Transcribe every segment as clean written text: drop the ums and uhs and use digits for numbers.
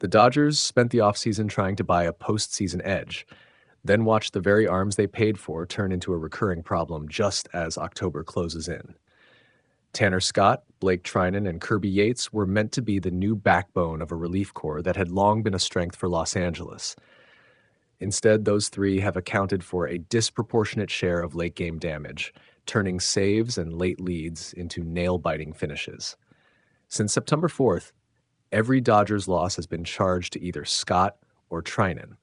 The Dodgers spent the offseason trying to buy a postseason edge, then watched the very arms they paid for turn into a recurring problem just as October closes in. Tanner Scott, Blake Trinan, and Kirby Yates were meant to be the new backbone of a relief corps that had long been a strength for Los Angeles. Instead, those three have accounted for a disproportionate share of late-game damage, turning saves and late leads into nail-biting finishes. Since September 4th, every Dodgers loss has been charged to either Scott or Trinan.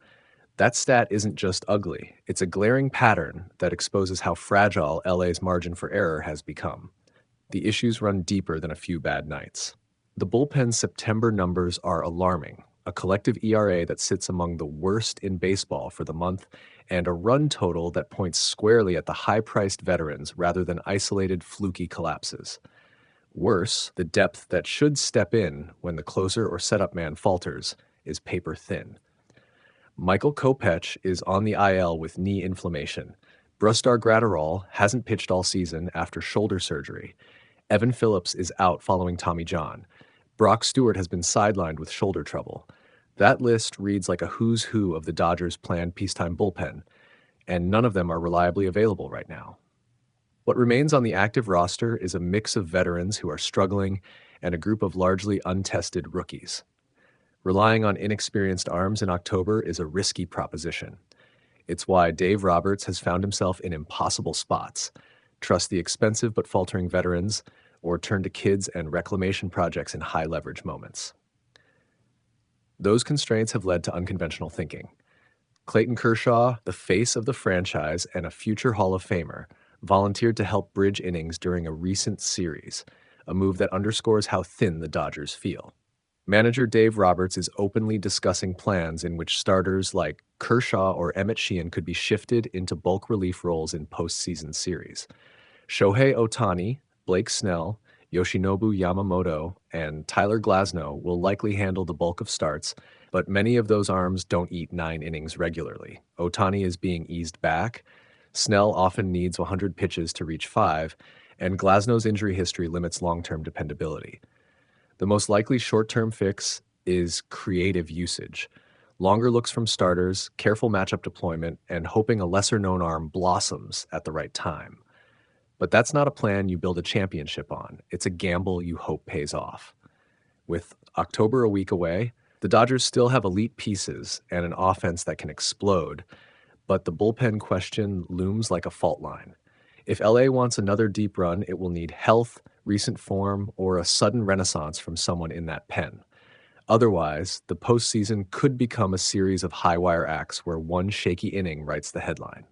That stat isn't just ugly, it's a glaring pattern that exposes how fragile LA's margin for error has become. The issues run deeper than a few bad nights. The bullpen's September numbers are alarming, a collective ERA that sits among the worst in baseball for the month, and a run total that points squarely at the high-priced veterans rather than isolated fluky collapses. Worse, the depth that should step in when the closer or setup man falters is paper thin. Michael Kopech is on the IL with knee inflammation. Brusdar Graterol hasn't pitched all season after shoulder surgery. Evan Phillips is out following Tommy John. Brock Stewart has been sidelined with shoulder trouble. That list reads like a who's who of the Dodgers' planned peacetime bullpen, and none of them are reliably available right now. What remains on the active roster is a mix of veterans who are struggling and a group of largely untested rookies. Relying on inexperienced arms in October is a risky proposition. It's why Dave Roberts has found himself in impossible spots. Trust the expensive but faltering veterans, or turn to kids and reclamation projects in high-leverage moments. Those constraints have led to unconventional thinking. Clayton Kershaw, the face of the franchise and a future Hall of Famer, volunteered to help bridge innings during a recent series, a move that underscores how thin the Dodgers feel. Manager Dave Roberts is openly discussing plans in which starters like Kershaw or Emmett Sheehan could be shifted into bulk relief roles in postseason series. Shohei Ohtani, Blake Snell, Yoshinobu Yamamoto, and Tyler Glasnow will likely handle the bulk of starts, but many of those arms don't eat 9 innings regularly. Ohtani is being eased back. Snell often needs 100 pitches to reach 5, and Glasnow's injury history limits long-term dependability. The most likely short-term fix is creative usage. Longer looks from starters, careful matchup deployment, and hoping a lesser-known arm blossoms at the right time. But that's not a plan you build a championship on. It's a gamble you hope pays off. With October a week away, the Dodgers still have elite pieces and an offense that can explode, but the bullpen question looms like a fault line. If LA wants another deep run, it will need health, recent form, or a sudden renaissance from someone in that pen. Otherwise, the postseason could become a series of high-wire acts where one shaky inning writes the headline.